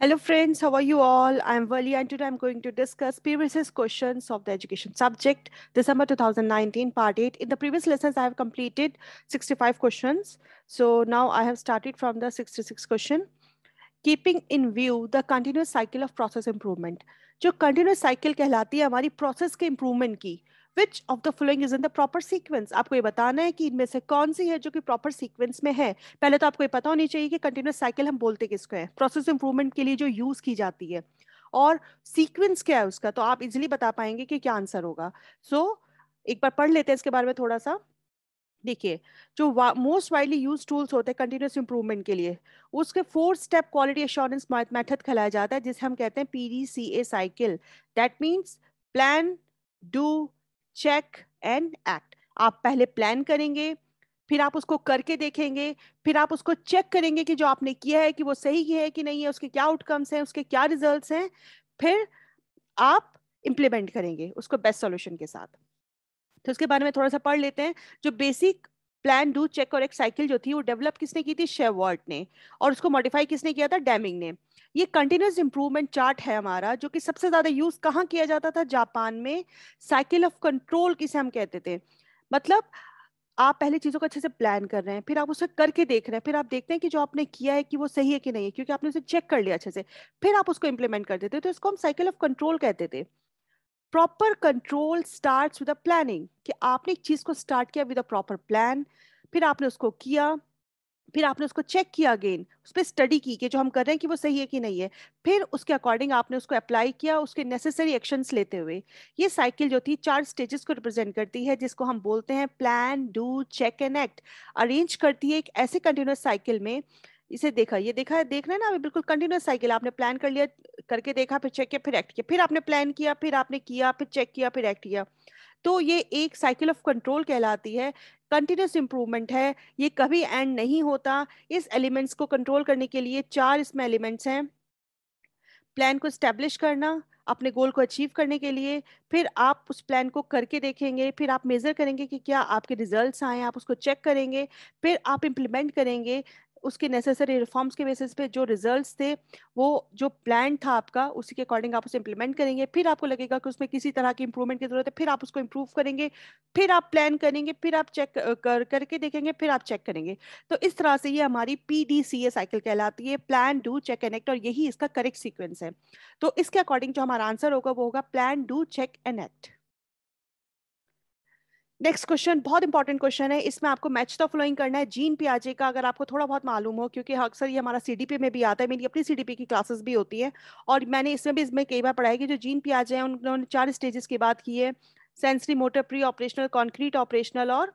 Hello friends, how are you all? I'm Vali and today I'm going to discuss previous questions of the education subject, December 2019, part 8. In the previous lessons, I have completed 65 questions. So now I have started from the 66 question. Keeping in view the continuous cycle of process improvement. जो continuous cycle कहलाती है हमारी process के improvement की, which of the following is in the proper sequence? आपको ये बताना है कि इनमें से कौन सी है जो कि proper sequence में है. पहले तो आपको ये पता होनी चाहिए कि continuous cycle हम बोलते किसको है, process improvement के लिए जो use की जाती है, और sequence क्या है उसका, तो आप इजिली बता पाएंगे कि क्या आंसर होगा. सो एक बार पढ़ लेते हैं इसके बारे में थोड़ा सा. देखिए, जो मोस्ट वाइडली यूज टूल्स होते हैं कंटिन्यूस इंप्रूवमेंट के लिए, उसके 4 स्टेप क्वालिटी एश्योरेंस मेथड खिलाया जाता है जिसे हम कहते हैं PDCA cycle. That means plan, do, check and act. आप पहले प्लान करेंगे, फिर आप उसको करके देखेंगे, फिर आप उसको चेक करेंगे कि जो आपने किया है कि वो सही है कि नहीं है, उसके क्या आउटकम्स हैं, उसके क्या रिजल्ट्स हैं, फिर आप इंप्लीमेंट करेंगे उसको बेस्ट सॉल्यूशन के साथ. तो इसके बारे में थोड़ा सा पढ़ लेते हैं. जो बेसिक प्लान, डू, चेक और एक साइकिल जो थी वो डेवलप किसने की थी? शेवर्ट ने. और उसको मॉडिफाई किसने किया था? डेमिंग ने. ये कंटिन्यूस इंप्रूवमेंट चार्ट है हमारा, जो कि सबसे ज्यादा यूज कहाँ किया जाता था? जापान में. साइकिल ऑफ कंट्रोल किसे हम कहते थे? मतलब आप पहले चीजों को अच्छे से प्लान कर रहे हैं, फिर आप उसे करके देख रहे हैं, फिर आप देखते हैं कि जो आपने किया है कि वो सही है कि नहीं है, क्योंकि आपने उसे चेक कर लिया अच्छे से, फिर आप उसको इंप्लीमेंट करते थे. तो इसको हम साइकिल ऑफ कंट्रोल कहते थे. Proper control starts with a planning, कि आपने एक चीज को स्टार्ट किया विद अ प्रॉपर प्लान, फिर आपने उसको किया, फिर आपने उसको चेक किया, अगेन उस पर स्टडी की कि जो हम कर रहे हैं कि वो सही है कि नहीं है, फिर उसके अकॉर्डिंग आपने उसको अप्लाई किया, उसके नेसेसरी एक्शंस लेते हुए. ये साइकिल जो थी 4 स्टेजेस को रिप्रेजेंट करती है, जिसको हम बोलते हैं plan, do, check and act. Arrange करती है एक ऐसे कंटिन्यूस साइकिल में. इसे देखा, ये देखा है, देख रहे हैं ना, अभी बिल्कुल कंटिन्यूस साइकिल. आपने प्लान कर लिया, करके देखा, फिर चेक किया, फिर एक्ट किया, फिर आपने प्लान किया, फिर आपने किया, फिर चेक किया, फिर एक्ट किया. तो ये एक साइकिल ऑफ कंट्रोल कहलाती है. कंटिन्यूस इंप्रूवमेंट है, ये कभी एंड नहीं होता. इस एलिमेंट्स को कंट्रोल करने के लिए 4 इसमें एलिमेंट्स हैं. प्लान को स्टैब्लिश करना अपने गोल को अचीव करने के लिए, फिर आप उस प्लान को करके देखेंगे, फिर आप मेजर करेंगे कि क्या आपके रिजल्ट्स आए, आप उसको चेक करेंगे, फिर आप इम्प्लीमेंट करेंगे उसके नेसेसरी रिफॉर्म्स के बेसिस पे. जो रिजल्ट्स थे, वो जो प्लान था आपका, उसी के अकॉर्डिंग आप उसे इम्प्लीमेंट करेंगे. फिर आपको लगेगा कि उसमें किसी तरह की इंप्रूवमेंट की जरूरत है, फिर आप उसको इम्प्रूव करेंगे, फिर आप प्लान करेंगे, फिर आप चेक करके देखेंगे, फिर आप चेक करेंगे. तो इस तरह से ये हमारी पीडीसीए साइकिल कहलाती है, plan, do, check and act, और यही इसका करेक्ट सीक्वेंस है. तो इसके अकॉर्डिंग जो हमारा आंसर होगा वो होगा plan, do, check and act. Next question बहुत इंपॉर्टेंट क्वेश्चन है. इसमें आपको मैच द फॉलोइंग करना है. जीन पियाजे का अगर आपको थोड़ा बहुत मालूम हो, क्योंकि अक्सर ये हमारा सीडीपी में भी आता है, मेरी अपनी सीडीपी की क्लासेस भी होती है, और मैंने इसमें कई बार पढ़ा है कि जो जीन पियाजे हैं उन्होंने 4 स्टेजेस की बात की है. Sensory, motor, pre operational, concrete operational और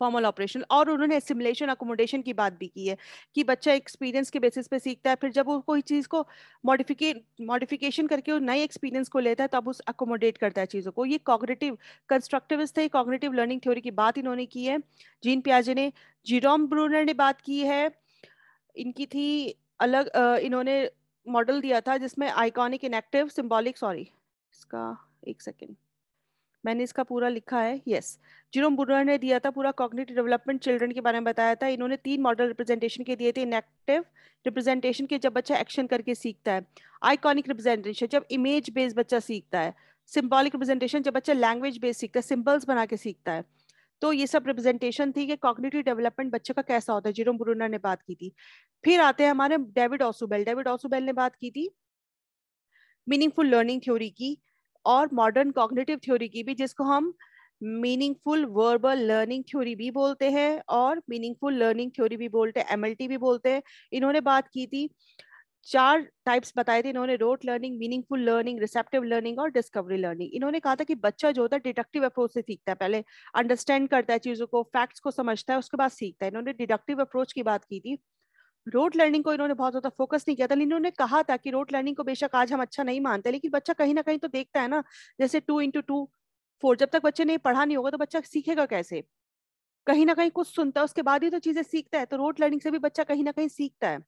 फॉर्मल ऑपरेशन. और उन्होंने सिमुलेशन अकोमोडेशन की बात भी की है कि बच्चा एक्सपीरियंस के बेसिस पे सीखता है, फिर जब वो कोई चीज़ को मॉडिफिकेशन करके वो नए एक्सपीरियंस को लेता है, तब उस अकोमोडेट करता है चीज़ों को. ये कॉग्निटिव कंस्ट्रक्टिविस्ट थे, कॉग्निटिव लर्निंग थ्योरी की बात इन्होंने की है, जीन पियाजे ने. जीरोम ब्रूनर ने बात की है, इनकी थी अलग. इन्होंने मॉडल दिया था जिसमें आइकॉनिक, इनएक्टिव, सिंबॉलिक, सॉरी इसका एक सेकेंड, मैंने इसका पूरा लिखा है, यस. जिरोम बुर्नर ने दिया था पूरा कॉग्निटिव डेवलपमेंट चिल्ड्रन के बारे में बताया था. इन्होंने 3 मॉडल रिप्रेजेंटेशन के दिए थे. इनएक्टिव रिप्रेजेंटेशन के, जब बच्चा एक्शन करके सीखता है. आइकॉनिक रिप्रेजेंटेशन, जब इमेज बेस्ड बच्चा सीखता है. सिंबॉलिक रिप्रेजेंटेशन, जब बच्चा लैंग्वेज बेस्ड सीखता है, सिंबल्स बना के सीखता है. तो ये सब रिप्रेजेंटेशन थी कि कॉग्निटिव डेवलपमेंट बच्चे का कैसा होता है. जिरोम बुर्नर ने बात की थी. फिर आते हैं हमारे डेविड ऑसुबेल. डेविड ऑसुबेल ने बात की थी मीनिंगफुल लर्निंग थ्योरी की और मॉडर्न कॉग्निटिव थ्योरी की भी, जिसको हम मीनिंगफुल वर्बल लर्निंग थ्योरी भी बोलते हैं और मीनिंगफुल लर्निंग थ्योरी भी बोलते हैं, एमएलटी भी बोलते हैं. इन्होंने बात की थी, 4 टाइप्स बताए थे इन्होंने: rote learning, meaningful learning, receptive learning और डिस्कवरी लर्निंग. इन्होंने कहा था कि बच्चा जो होता है डिडक्टिव अप्रोच से सीखता है, पहले अंडरस्टैंड करता है चीजों को, फैक्ट्स को समझता है, उसके बाद सीखता है. इन्होंने डिडक्टिव अप्रोच की बात की थी. रोट लर्निंग को इन्होंने बहुत ज्यादा फोकस नहीं किया था, लेकिन इन्होंने कहा था कि रोट लर्निंग को बेशक आज हम अच्छा नहीं मानते, लेकिन बच्चा कहीं ना कहीं तो देखता है ना. जैसे 2 into 2 4, जब तक बच्चे ने पढ़ा नहीं होगा तो बच्चा सीखेगा कैसे? कहीं ना कहीं कुछ सुनता है, उसके बाद ही तो चीजें सीखता है. तो रोट लर्निंग से भी बच्चा कहीं ना कहीं सीखता है.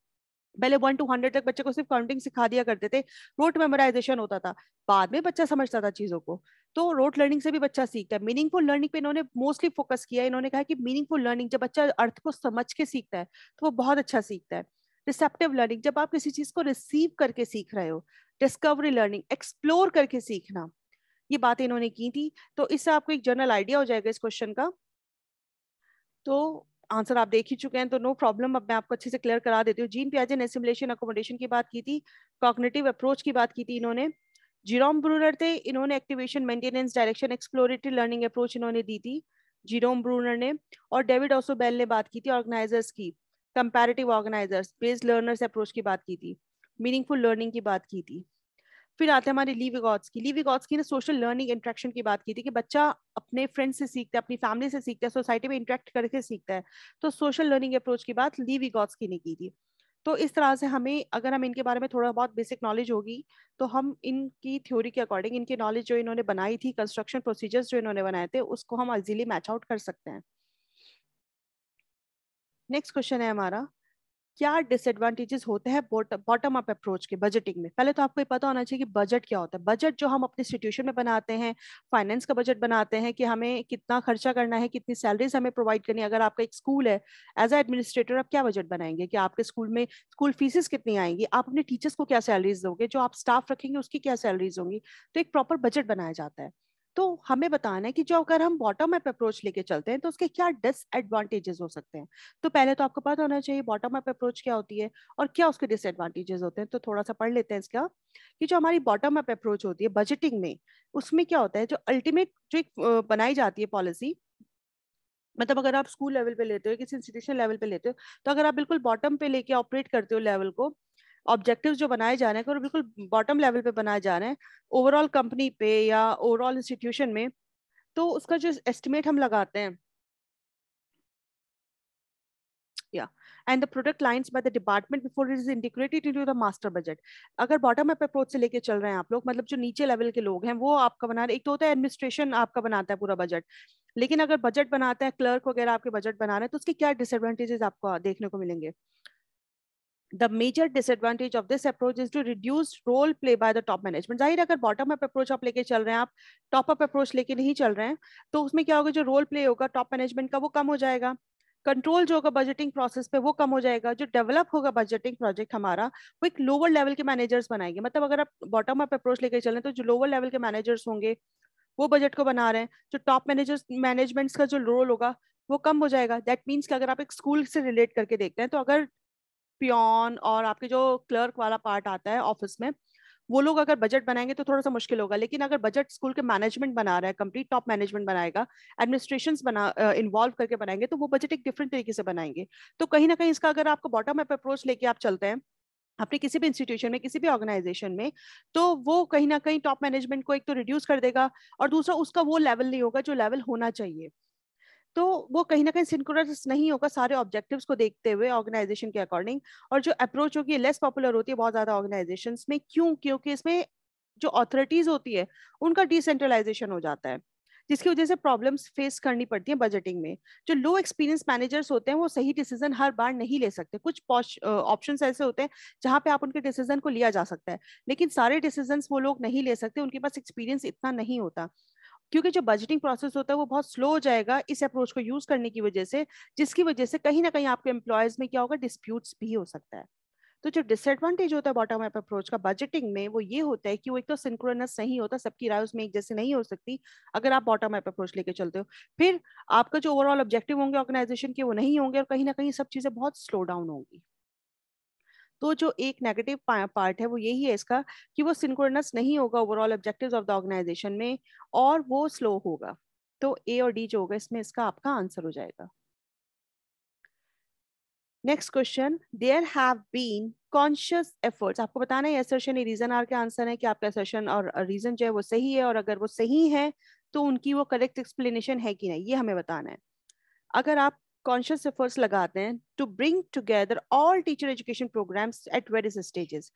पहले 1 to 100 तक बच्चे को सिर्फ काउंटिंग सिखा दिया करते थे, रोट मेमोराइजेशन होता था, बाद में बच्चा समझता था चीजों को. तो रोट लर्निंग से भी बच्चा सीखता है. मीनिंगफुल लर्निंग पे इन्होंने मोस्टली फोकस किया. इन्होंने कहा कि मीनिंगफुल लर्निंग, जब बच्चा अर्थ को समझ के सीखता है तो वो बहुत अच्छा सीखता है. रिसेप्टिव लर्निंग, जब आप किसी चीज को रिसीव करके सीख रहे हो। डिस्कवरी लर्निंग, एक्सप्लोर करके सीखना। ये बातें इन्होंने की थी। तो इससे आपको एक जनरल आइडिया हो जाएगा इस क्वेश्चन का। तो आंसर आप देख ही चुके हैं, तो नो प्रॉब्लम, अब मैं आपको अच्छे से क्लियर करा देती हूँ। जीन पियाजे ने एसिमुलेशन अकोमोडेशन की बात की थी, कॉग्निटिव अप्रोच की बात की थी इन्होंने। जीरोम ब्रूनर थे, इन्होंने activation, maintenance, direction, exploratory learning approach इन्होंने दी थी, जीरोम ब्रूनर ने। और डेविड ओसोबेल ने बात की थी ऑर्गेनाइजर्स की, comparative organisers, based learners approach की बात की थी, मीनिंगफुल लर्निंग की बात की थी। फिर आते हैं हमारे ली विगोत्स्की। ली विगोत्स्की ने सोशल लर्निंग इंटरेक्शन की बात की थी कि बच्चा अपने फ्रेंड से सीखता है, अपनी फैमिली से सीखता है, सोसाइटी में इंटरेक्ट करके सीखता है। तो सोशल लर्निंग अप्रोच की बात ली विगोत्स्की ने की थी। तो इस तरह से हमें, अगर हम इनके बारे में थोड़ा बहुत बेसिक नॉलेज होगी, तो हम इनकी थ्योरी के अकॉर्डिंग, इनकी नॉलेज जो इन्होंने बनाई थी, कंस्ट्रक्शन प्रोसीजर्स जो इन्होंने बनाए थे, उसको हम इजीली मैच आउट कर सकते हैं। नेक्स्ट क्वेश्चन है हमारा, क्या डिसएडवांटेजेस होते हैं बॉटम अप अप्रोच के बजटिंग में। पहले तो आपको ये पता होना चाहिए कि बजट क्या होता है। बजट जो हम अपने इंस्टीट्यूशन में बनाते हैं, फाइनेंस का बजट बनाते हैं कि हमें कितना खर्चा करना है, कितनी सैलरीज हमें प्रोवाइड करनी है। अगर आपका एक स्कूल है, एज ए एडमिनिस्ट्रेटर आप क्या बजट बनाएंगे कि आपके स्कूल में स्कूल फीसेस कितनी आएंगी, आप अपने टीचर्स को क्या सैलरीज दोगे, जो आप स्टाफ रखेंगे उसकी क्या सैलरीज होंगी। तो एक प्रॉपर बजट बनाया जाता है। तो हमें बताना है कि जो अगर हम बॉटम अप अप्रोच लेके चलते हैं तो उसके क्या डिसएडवांटेजेस हो सकते हैं। तो पहले तो आपको पता होना चाहिए बॉटम अप अप्रोच क्या होती है और क्या उसके डिसएडवांटेजेस होते हैं। तो थोड़ा सा पढ़ लेते हैं इसका, कि जो हमारी बॉटम अप अप्रोच होती है बजटिंग में, उसमें क्या होता है, जो अल्टीमेट जो एक बनाई जाती है पॉलिसी, मतलब अगर आप स्कूल लेवल पे लेते हो, किसी इंस्टीट्यूशन लेवल पे लेते हो, तो अगर आप बिल्कुल बॉटम पे लेके ऑपरेट करते हो लेवल को, ऑब्जेक्टिव्स जो बनाए जा रहे हैं वो बिल्कुल बॉटम लेवल पे बनाए जा रहे हैं, ओवरऑल कंपनी पे या ओवरऑल इंस्टीट्यूशन में, तो उसका जो एस्टिमेट हम लगाते हैं, yeah, and the product lines by the department before it is integrated into the master budget। अगर बॉटम अप अप्रोच से लेके चल रहे हैं आप लोग, मतलब जो नीचे लेवल के लोग हैं वो आपका बना रहे, एक तो होता है एडमिनिस्ट्रेशन आपका बनाता है पूरा बजट, लेकिन अगर बजट बनाता है क्लर्क वगैरह आपके बजट बना रहे हैं, तो उसके क्या डिसएडवांटेजेस आपको देखने को मिलेंगे। The major disadvantage of this approach is to reduce role play by the top management। जाहिर है अगर बॉटम अप अप्रोच आप लेके चल रहे हैं, आप टॉप अप अप्रोच लेके नहीं चल रहे हैं, तो उसमें क्या होगा, जो रोल प्ले होगा टॉप मैनेजमेंट का वो कम हो जाएगा। कंट्रोल जो होगा बजटिंग प्रोसेस पे वो कम हो जाएगा। जो डेवलप होगा बजटिंग प्रोजेक्ट हमारा, वो एक लोअर लेवल के मैनेजर्स बनाएंगे। मतलब अगर आप बॉटम अप अप्रोच लेके चल रहे हैं, तो जो लोअर लेवल के मैनेजर्स होंगे वो बजट को बना रहे हैं, जो टॉप मैनेजर्स मैनेजमेंट्स का जो रोल होगा वो कम हो जाएगा। दैट मीन्स कि अगर आप एक स्कूल से रिलेट करके देखते हैं, तो अगर पियोन और आपके जो क्लर्क वाला पार्ट आता है ऑफिस में, वो लोग अगर बजट बनाएंगे तो थोड़ा सा मुश्किल होगा, लेकिन अगर बजट स्कूल के मैनेजमेंट बना रहा है, कंप्लीट टॉप मैनेजमेंट बनाएगा, एडमिनिस्ट्रेशन बना इन्वॉल्व करके बनाएंगे, तो वो बजट एक डिफरेंट तरीके से बनाएंगे। तो कहीं ना कहीं इसका अगर आपको बॉटम अप अप्रोच लेके आप चलते हैं अपने किसी भी इंस्टीट्यूशन में, किसी भी ऑर्गेनाइजेशन में, तो वो कहीं ना कहीं टॉप मैनेजमेंट को एक तो रिड्यूस कर देगा, और दूसरा उसका वो लेवल नहीं होगा जो लेवल होना चाहिए। तो वो कहीं ना कहीं सिंक्रोनाइज नहीं होगा सारे ऑब्जेक्टिव्स को देखते हुए ऑर्गेनाइजेशन के अकॉर्डिंग। और जो अप्रोच होगी लेस पॉपुलर होती है बहुत ज्यादा ऑर्गेनाइजेशंस में। क्यों? क्योंकि इसमें जो अथॉरिटीज होती है उनका डिसेंट्रलाइजेशन हो जाता है, जिसकी वजह से प्रॉब्लम्स फेस करनी पड़ती है बजटिंग में। जो लो एक्सपीरियंस मैनेजर्स होते हैं वो सही डिसीजन हर बार नहीं ले सकते। कुछ ऑप्शंस ऐसे होते हैं जहां पे आप उनके डिसीजन को लिया जा सकता है, लेकिन सारे डिसीजंस वो लोग नहीं ले सकते, उनके पास एक्सपीरियंस इतना नहीं होता। क्योंकि जो बजटिंग प्रोसेस होता है वो बहुत स्लो हो जाएगा इस अप्रोच को यूज करने की वजह से, जिसकी वजह से कहीं ना कहीं आपके एम्प्लॉयज में क्या होगा, डिस्प्यूट्स भी हो सकता है। तो जो डिसएडवांटेज होता है बॉटम अप अप्रोच का बजटिंग में, वो ये होता है कि वो एक तो सिंक्रोनस नहीं होता, सबकी राय उसमें एक जैसे नहीं हो सकती अगर आप बॉटम अप अप्रोच लेके चलते हो। फिर आपका जो ओवरऑल ऑब्जेक्टिव होंगे ऑर्गेनाइजेशन के वो नहीं होंगे, और कहीं ना कहीं सब चीजें बहुत स्लो डाउन होंगी। तो जो एक नेगेटिव पार्ट है वो यही है इसका, कि वो सिंक्रोनस नहीं होगा overall objectives of the organisation में, और वो स्लो होगा। तो ए और डी जो होगा इसमें इसका आपका आंसर हो जाएगा। Next question, there have been conscious efforts. आपको बताना है असर्शन रीजन आर के आंसर है कि आपका असर्शन और रीजन जो है वो सही है, और अगर वो सही है तो उनकी वो करेक्ट एक्सप्लेनेशन है कि नहीं, ये हमें बताना है। अगर आप कॉन्शियस एफर्ट्स लगाते हैं to bring together all teacher education programs at various stages,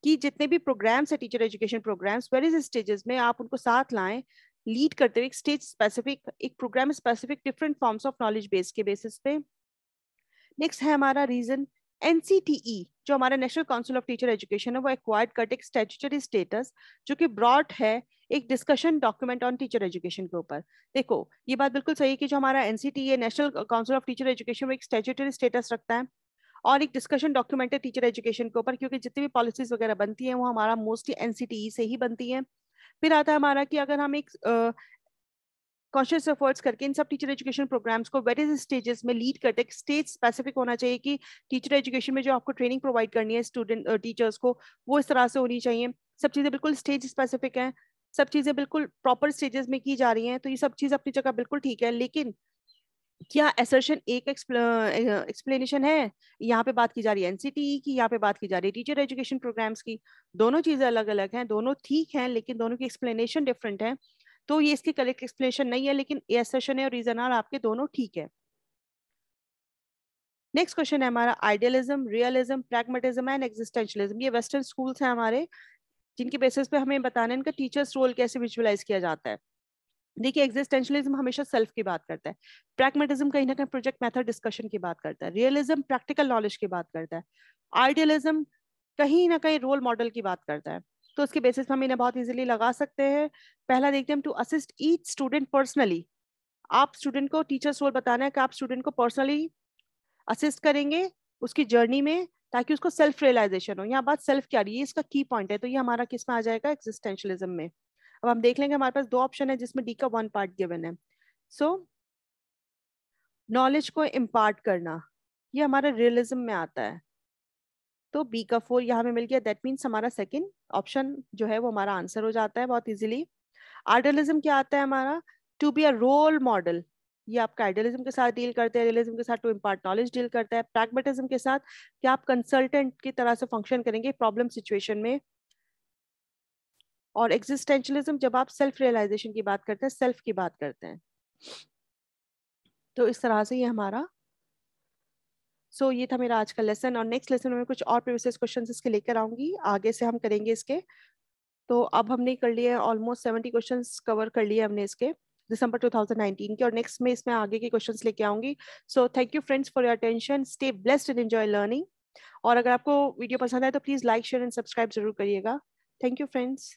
कि जितने भी प्रोग्राम्स है teacher education programs various stages में आप उनको साथ लाएं, लीड करते हुए एक स्टेज स्पेसिफिक, एक program specific different forms of knowledge base के बेसिस पे। नेक्स्ट है हमारा रीजन, एनसीटीई जो हमारा national council of teacher education है वो एक्वायर्ड करके एक स्टैट्यूटरी स्टेटस जो कि ब्रॉड है एक discussion document on teacher education के ऊपर। देखो ये बात बिल्कुल सही है कि जो हमारा एनसीटीई है national council of teacher education वो एक स्टैट्यूटरी स्टेटस रखता है, और एक डिस्कशन डॉक्यूमेंट है टीचर एजुकेशन के ऊपर, क्योंकि जितनी भी पॉलिसीज वगैरह बनती हैं वो हमारा मोस्टली एनसीटीई से ही बनती हैं। फिर आता है हमारा कि अगर हम एक कॉन्शियस एफर्ट्स करके इन सब टीचर एजुकेशन प्रोग्राम्स को वेरियस स्टेजेस में लीड करते हैं, स्टेज स्पेसिफिक होना चाहिए कि टीचर एजुकेशन में जो आपको ट्रेनिंग प्रोवाइड करनी है स्टूडेंट टीचर्स को, वो इस तरह से होनी चाहिए। सब चीज़ें बिल्कुल स्टेज स्पेसिफिक हैं, सब चीज़ें बिल्कुल प्रॉपर स्टेजेस में की जा रही हैं, तो ये सब चीज़ अपनी जगह बिल्कुल ठीक है। लेकिन क्या असर्शन एक एक्सप्लेनेशन है? यहाँ पे बात की जा रही है एनसीटी की, यहाँ पे बात की जा रही है टीचर एजुकेशन प्रोग्राम्स की। दोनों चीजें अलग अलग हैं, दोनों ठीक हैं, लेकिन दोनों की एक्सप्लेनेशन डिफरेंट है। तो ये इसकी करेक्ट एक्सप्लेनेशन नहीं है, लेकिन ये असर्शन है और रीजन आर आपके दोनों ठीक है। नेक्स्ट क्वेश्चन है हमारा, idealism, realism, pragmatism and existentialism. ये वेस्टर्न स्कूल्स हैं हमारे, जिनके बेसिस पे हमें बताना है इनका टीचर्स रोल कैसे विजुअलाइज किया जाता है। देखिए, एग्जिस्टेंशियलिज्म हमेशा सेल्फ की बात करता है, प्रैग्मेटिज्म कहीं ना कहीं प्रोजेक्ट मेथड डिस्कशन की बात करता है, रियलिज्म प्रैक्टिकल नॉलेज की बात करता है, आइडियलिज्म कहीं ना कहीं रोल मॉडल की बात करता है। तो उसके बेसिस पे हम इन्हें बहुत इजीली लगा सकते हैं। पहला देखते हैं, to assist each student personally. आप स्टूडेंट को टीचर्स रोल बताना है कि आप स्टूडेंट को पर्सनली असिस्ट करेंगे उसकी जर्नी में, ताकि उसको सेल्फ रियलाइजेशन हो। यहाँ बात सेल्फ क्या रही है, इसका की पॉइंट है, तो ये हमारा किस में आ जाएगा, एग्जिस्टेंशियलिज्म में। अब हम देख लेंगे, हमारे पास दो ऑप्शन है जिसमें डी का वन पार्ट गिवन है। सो नॉलेज को इम्पार्ट करना, ये हमारा रियलिज्म में आता है, तो बी का 4 यहाँ में मिल गया। दैट मीन्स हमारा सेकंड ऑप्शन जो है वो हमारा आंसर हो जाता है बहुत इजीली। आइडियलिज्म क्या आता है हमारा, to be a role model. ये आपका आइडियलिज्म के साथ डील करते हैं, रियलिज्म के साथ टू इम्पार्ट नॉलेज डील करता है, प्रैग्मेटिज्म के साथ कि आप कंसल्टेंट की तरह से फंक्शन करेंगे प्रॉब्लम सिचुएशन में, और एग्जिस्टेंशियलिज्म जब आप सेल्फ रियलाइजेशन की बात करते हैं, सेल्फ की बात करते हैं। तो इस तरह से ये हमारा ये था मेरा आज का लेसन, और नेक्स्ट लेसन में कुछ और प्रीवियस क्वेश्चंस इसके लेकर आऊंगी, आगे से हम करेंगे इसके। तो अब हमने कर लिए ऑलमोस्ट 70 क्वेश्चंस कवर कर लिए हमने इसके दिसंबर 2019 के, और नेक्स्ट में इसमें आगे के क्वेश्चंस लेके आऊंगी। So thank you friends for your attention, stay blessed and enjoy learning. और अगर आपको वीडियो पसंद आए तो please like share and subscribe जरूर करिएगा। Thank you friends.